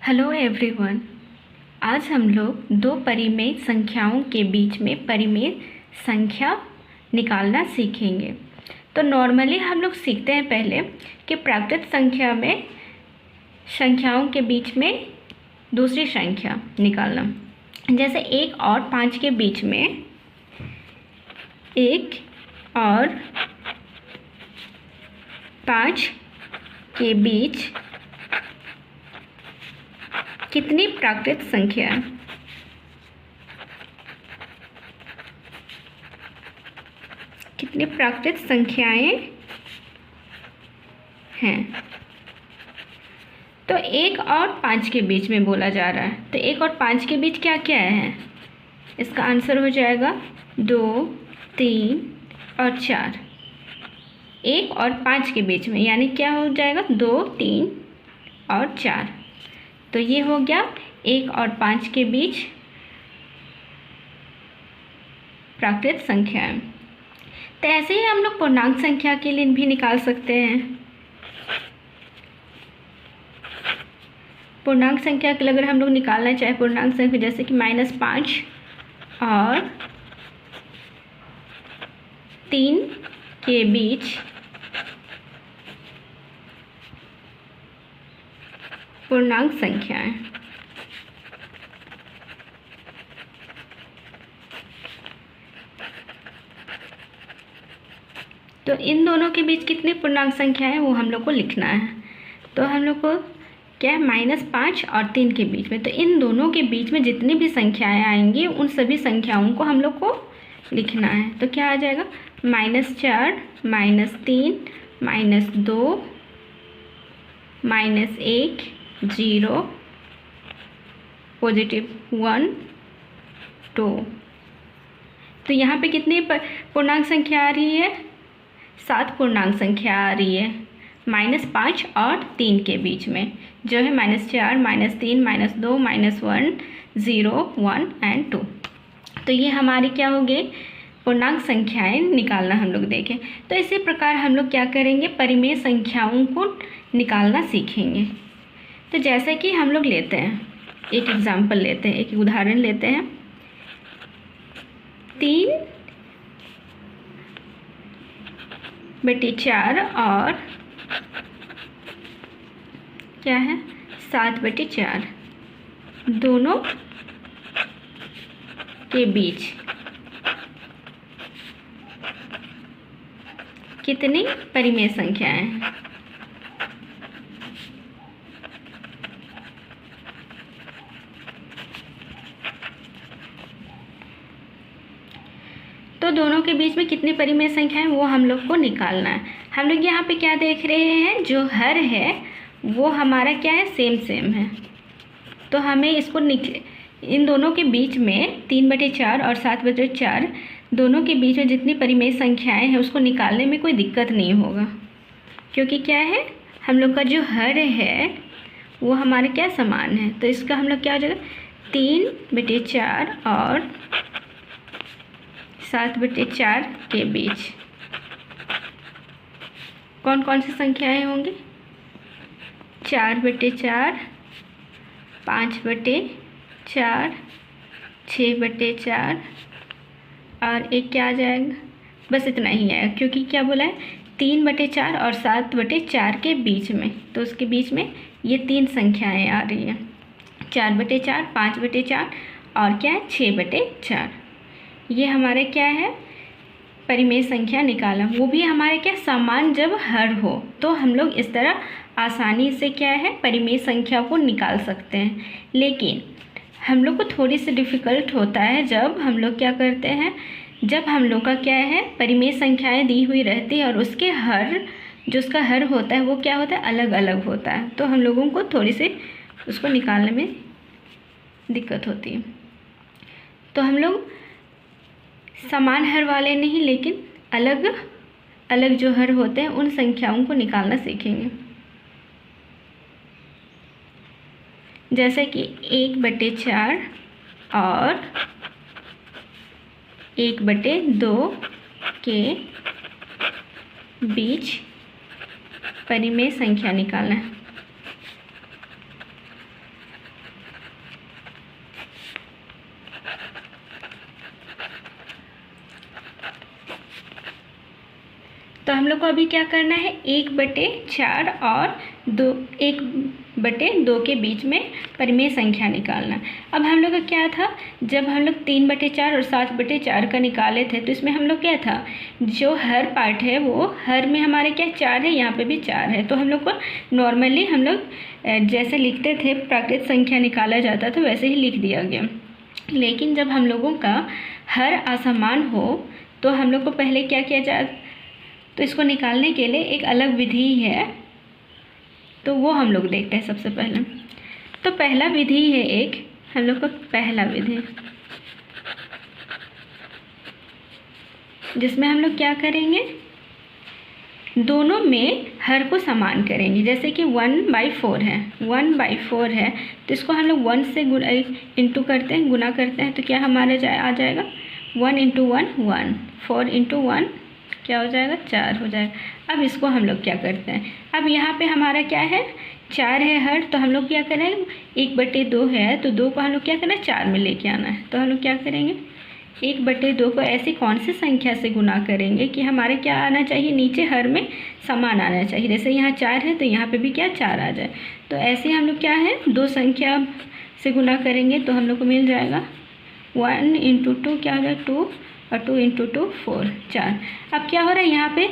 Hello everyone. आज हम लोग दो परिमेय संख्याओं के बीच में परिमेय संख्या निकालना सीखेंगे। तो नॉर्मली हम लोग सीखते हैं पहले कि प्राकृत संख्या में संख्याओं के बीच में दूसरी संख्या निकालना। जैसे 1 और 5 के बीच में 1 और 5 के बीच कितनी प्राकृत संख्या है? कितनी प्राकृत संख्याएं हैं? तो 1 और 5 के बीच में बोला जा रहा है। तो 1 और 5 के बीच क्या क्या है? इसका आंसर हो जाएगा 2, 3 और 4। 1 और 5 के बीच में यानी क्या हो जाएगा? 2, 3 और 4। तो ये हो गया 1 और 5 के बीच प्राकृत संख्याएं। तो ऐसे ही हम लोग पूर्णांक संख्या के लिए भी निकाल सकते हैं। पूर्णांक संख्या के लिए अगर हम लोग निकालना चाहे पूर्णांक संख्या जैसे कि -5 और 3 के बीच पूर्णांक संख्याएं। तो इन दोनों के बीच कितनी पूर्णांक संख्या है वो हम लोग को लिखना है। तो हम लोग को क्या है, -5 और 3 के बीच में। तो इन दोनों के बीच में जितनी भी संख्याएं आएंगी उन सभी संख्याओं को हम लोग को लिखना है। तो क्या आ जाएगा? -4, -3, -2, -1, 0, +1, 2। तो यहाँ पे कितनी पूर्णांक संख्या आ रही है? 7 पूर्णांक संख्या आ रही है -5 और 3 के बीच में, जो है -4, -3, -2, -1, 0, 1 एंड 2। तो ये हमारी क्या हो गई? पूर्णांक संख्याएं निकालना हम लोग देखें। तो इसी प्रकार हम लोग क्या करेंगे? परिमेय संख्याओं को निकालना सीखेंगे। तो जैसे कि हम लोग लेते हैं एक एग्जाम्पल लेते हैं, एक उदाहरण लेते हैं। 3/4 और क्या है 7/4 दोनों के बीच कितनी परिमेय संख्याएं हैं? तो दोनों के बीच में कितनी परिमेय संख्या है वो हम लोग को निकालना है। हम लोग यहाँ पे क्या देख रहे हैं? जो हर है वो हमारा क्या है? सेम है। तो हमें इसको इन दोनों के बीच में 3/4 और 7/4 दोनों के बीच में जितनी परिमेय संख्याएं हैं उसको निकालने में कोई दिक्कत नहीं होगा, क्योंकि क्या है, हम लोग का जो हर है वो हमारे क्या समान है। तो इसका हम लोग क्या हो जाएगा? 3/4 और 7/4 के बीच कौन कौन सी संख्याएं होंगी? 4/4, 5/4, 6/4 और एक क्या आ जाएगा? बस इतना ही आएगा, क्योंकि क्या बोला है? 3/4 और 7/4 के बीच में। तो उसके बीच में ये 3 संख्याएं आ रही हैं, 4/4, 5/4 और क्या है 6/4। ये हमारे क्या है? परिमेय संख्या निकाला। वो भी हमारे क्या समान जब हर हो। तो हम लोग इस तरह आसानी से क्या है परिमेय संख्या को निकाल सकते हैं। लेकिन हम लोग को थोड़ी सी डिफ़िकल्ट होता है जब हम लोग क्या करते हैं, जब हम लोग का क्या है परिमेय संख्याएं दी हुई रहती है और उसके हर जो उसका हर होता है वो क्या होता है? अलग अलग होता है। तो हम लोगों को थोड़ी सी उसको निकालने में दिक्कत होती है। तो हम लोग समान हर वाले नहीं, लेकिन अलग अलग जो हर होते हैं उन संख्याओं को निकालना सीखेंगे। जैसे कि 1/4 और 1/2 के बीच परिमेय संख्या निकालना है। तो हम लोग को अभी क्या करना है, 1/4 और 1/2 के बीच में परिमेय संख्या निकालना। अब हम लोग का क्या था, जब हम लोग 3/4 और 7/4 का निकाले थे तो इसमें हम लोग क्या था, जो हर पार्ट है वो हर में हमारे क्या 4 है, यहाँ पे भी 4 है। तो हम लोग को नॉर्मली हम लोग जैसे लिखते थे प्राकृत संख्या निकाला जाता था वैसे ही लिख दिया गया। लेकिन जब हम लोगों का हर असमान हो तो हम लोग को पहले क्या किया जाए, तो इसको निकालने के लिए एक अलग विधि है, तो वो हम लोग देखते हैं सबसे पहले। तो पहला विधि है एक हम लोग का पहला विधि, जिसमें हम लोग क्या करेंगे, दोनों में हर को समान करेंगे। जैसे कि 1/4 है, 1/4 है तो इसको हम लोग 1 से इंटू करते हैं, गुना करते हैं, तो क्या हमारे आ जाएगा 1 × 1 1, 4 × 1 क्या हो जाएगा 4 हो जाएगा। अब इसको हम लोग क्या करते हैं, अब यहाँ पे हमारा क्या है 4 है हर, तो हम लोग क्या करेंगे 1/2 है तो 2 को हम लोग क्या करना है 4 में लेके आना है। तो हम लोग क्या करेंगे 1/2 को ऐसी कौन सी संख्या से गुना करेंगे कि हमारे क्या आना चाहिए, नीचे हर में समान आना चाहिए। जैसे यहाँ 4 है तो यहाँ पे भी क्या 4 आ जाए। तो ऐसे हम लोग क्या है 2 संख्या से गुना करेंगे तो हम लोग को मिल जाएगा 1 × 2 क्या हो जाएगा 2 और 2 × 2 4 4। अब क्या हो रहा है, यहाँ पे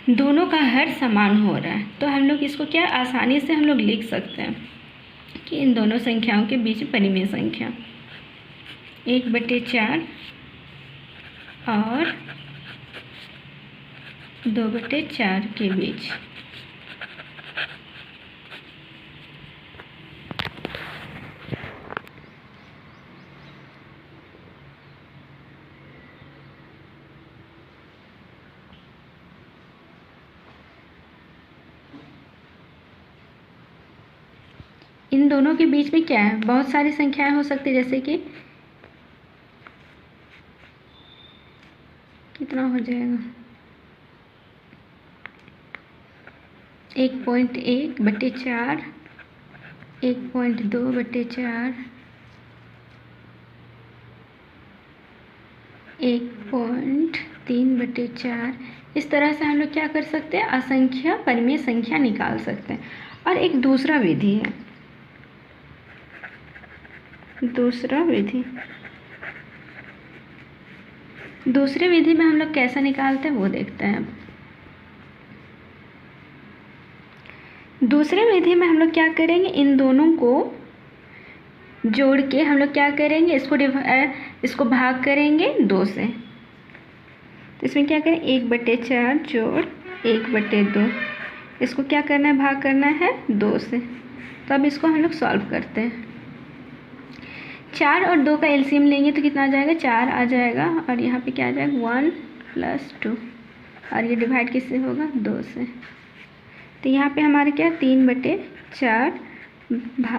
दोनों का हर समान हो रहा है तो हम लोग इसको क्या आसानी से हम लोग लिख सकते हैं कि इन दोनों संख्याओं के बीच परिमेय संख्या 1/4 और 2/4 के बीच। इन दोनों के बीच में क्या है, बहुत सारी संख्याएं हो सकती है, जैसे कि कितना हो जाएगा 1.1/4, 1.2/4, 1.3/4। इस तरह से हम लोग क्या कर सकते हैं, असंख्य परिमेय संख्या निकाल सकते हैं। और एक दूसरा विधि है, दूसरे विधि में हम लोग कैसे निकालते हैं वो देखते हैं। दूसरे विधि में हम लोग क्या करेंगे, इन दोनों को जोड़ के हम लोग क्या करेंगे, इसको भाग करेंगे 2 से। तो इसमें क्या करें 1/4 जोड़ 1/2, इसको क्या करना है भाग करना है 2 से। तो अब इसको हम लोग सॉल्व करते हैं। 4 और 2 का एलसीएम लेंगे तो कितना आ जाएगा 4 आ जाएगा, और यहाँ पे क्या आ जाएगा 1 + 2, और ये डिवाइड किससे होगा 2 से। तो यहाँ पे हमारे क्या 3/4,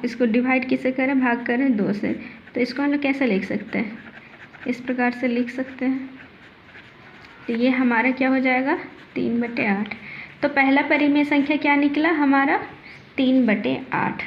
इसको डिवाइड किससे करें भाग करें 2 से। तो इसको हम लोग कैसे लिख सकते हैं, इस प्रकार से लिख सकते हैं। तो ये हमारा क्या हो जाएगा 3/8। तो पहला परिमेय संख्या क्या निकला हमारा 3/8।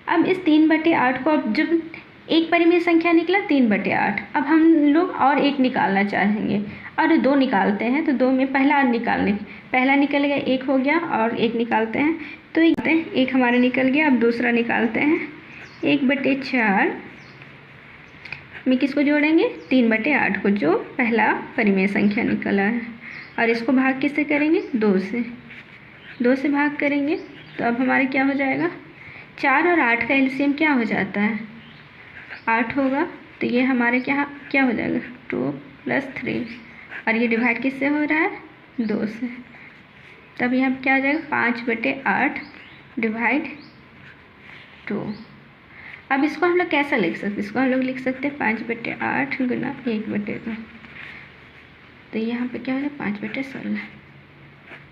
अब इस 3/8 को अब जब एक परिमेय संख्या निकला 3/8, अब हम लोग और एक निकालना चाहेंगे और 2 निकालते हैं। तो 2 में पहला निकल गया 1 हो गया, और 1 निकालते हैं तो एक हमारा निकल गया। अब दूसरा निकालते हैं 1/4 में किसको जोड़ेंगे 3/8 को, जो पहला परिमेय संख्या निकला है, और इसको भाग किससे करेंगे 2 से, 2 से भाग करेंगे। तो अब हमारे क्या हो जाएगा 4 और 8 का एलसीएम क्या हो जाता है 8 होगा। तो ये हमारे क्या हो जाएगा 2 + 3, और ये डिवाइड किससे हो रहा है 2 से। तब यहाँ क्या आ जाएगा 5/8 डिवाइड 2। अब इसको हम लोग कैसा लिख सकते हैं, इसको हम लोग लिख सकते हैं 5/8 गुना 1/2। तो यहाँ पे क्या हो जाएगा 5/16।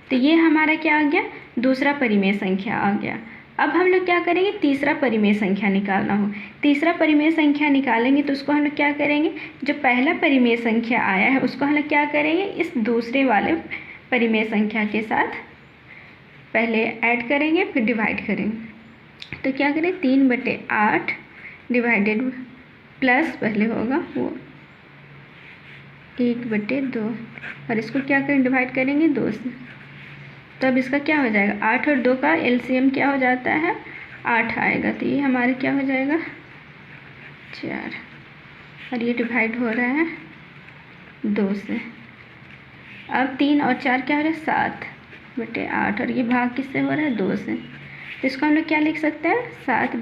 तो ये हमारा क्या आ गया दूसरा परिमेय संख्या आ गया। अब हम लोग क्या करेंगे तीसरा परिमेय संख्या निकालना हो। तीसरा परिमेय संख्या निकालेंगे तो उसको हम लोग क्या करेंगे, जो पहला परिमेय संख्या आया है उसको हम लोग क्या करेंगे इस दूसरे वाले परिमेय संख्या के साथ पहले ऐड करेंगे फिर डिवाइड करेंगे। तो क्या करें 3/8 डिवाइडेड प्लस पहले होगा वो 1/2 और इसको क्या करें, डिवाइड करेंगे 2 से। तब इसका क्या हो जाएगा, 8 और 2 का एलसीएम क्या हो जाता है, 8 आएगा। तो ये हमारे क्या हो जाएगा, 4। और ये डिवाइड हो रहा है 2 से। अब 3 और 4 क्या हो रहा है, 7/8 और ये भाग किससे हो रहा है, 2 से। तो इसको हम लोग क्या लिख सकते हैं, 7/8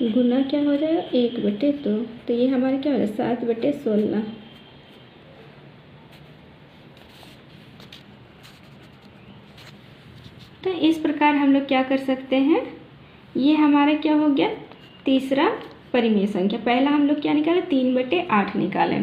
गुना क्या हो जाएगा, 1/2। तो ये हमारे क्या हो जाएगा, 7/16। तो इस प्रकार हम लोग क्या कर सकते हैं, ये हमारा क्या हो गया, तीसरा परिमेय संख्या। पहला हम लोग क्या निकाले, 3/8 निकाले।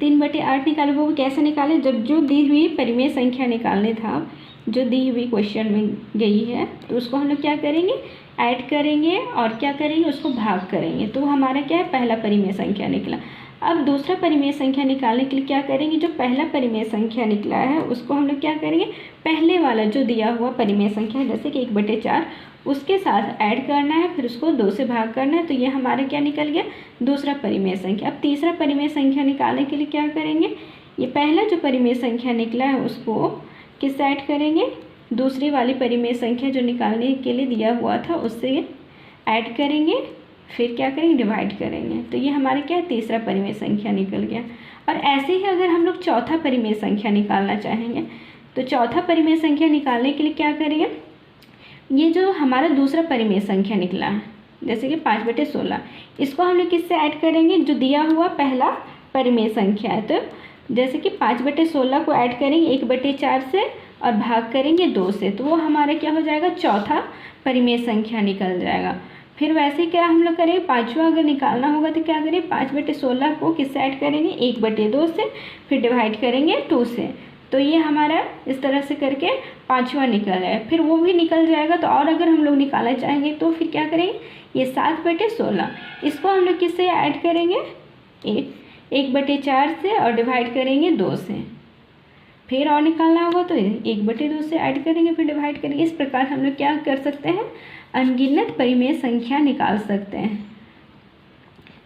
3/8 निकाले, वो कैसे निकाले, जब जो दी हुई परिमेय संख्या निकालने था, जो दी हुई क्वेश्चन में गई है, तो उसको हम लोग क्या करेंगे, ऐड करेंगे और क्या करेंगे, उसको भाग करेंगे। तो हमारा क्या है, पहला परिमेय संख्या निकला। अब दूसरा परिमेय संख्या निकालने के लिए क्या करेंगे, जो पहला परिमेय संख्या निकला है उसको हम लोग क्या करेंगे, पहले वाला जो दिया हुआ परिमेय संख्या है जैसे कि 1/4 उसके साथ ऐड करना है, फिर उसको 2 से भाग करना है। तो ये हमारा क्या निकल गया, दूसरा परिमेय संख्या। अब तीसरा परिमेय संख्या निकालने के लिए क्या करेंगे, ये पहला जो परिमेय संख्या निकला है उसको किससे ऐड करेंगे, दूसरी वाली परिमेय संख्या जो निकालने के लिए दिया हुआ था उससे ऐड करेंगे, फिर क्या करेंगे, डिवाइड करेंगे। तो ये हमारे क्या है, तीसरा परिमेय संख्या निकल गया। और ऐसे ही अगर हम लोग चौथा परिमेय संख्या निकालना चाहेंगे, तो चौथा परिमेय संख्या निकालने के लिए क्या करेंगे, ये जो हमारा दूसरा परिमेय संख्या निकला है जैसे कि 5/16, इसको हम लोग किससे ऐड करेंगे, जो दिया हुआ पहला परिमेय संख्या है। तो जैसे कि 5/16 को ऐड करेंगे 1/4 से और भाग करेंगे 2 से, तो वो हमारा क्या हो जाएगा, चौथा परिमेय संख्या निकल जाएगा। फिर वैसे क्या हम लोग करेंगे, पाँचवा अगर निकालना होगा तो क्या करेंगे, 5/16 को किससे ऐड करेंगे, 1/2 से, फिर डिवाइड करेंगे 2 से। तो ये हमारा इस तरह से करके पाँचवा निकल जाए, फिर वो भी निकल जाएगा। तो और अगर हम लोग निकालना चाहेंगे तो फिर क्या करेंगे, ये 7/16 इसको हम लोग किससे ऐड करेंगे, 1/4 से और डिवाइड करेंगे 2 से। फिर और निकालना होगा तो 1/2 से ऐड करेंगे, फिर डिवाइड करेंगे। इस प्रकार हम लोग क्या कर सकते हैं, अनगिनत परिमेय संख्या निकाल सकते हैं।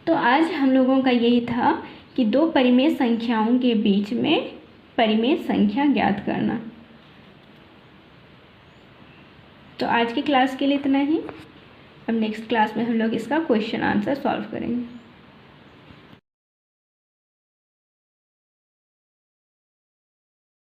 तो आज हम लोगों का यही था कि दो परिमेय संख्याओं के बीच में परिमेय संख्या ज्ञात करना। तो आज की क्लास के लिए इतना ही। अब नेक्स्ट क्लास में हम लोग इसका क्वेश्चन आंसर सॉल्व करेंगे।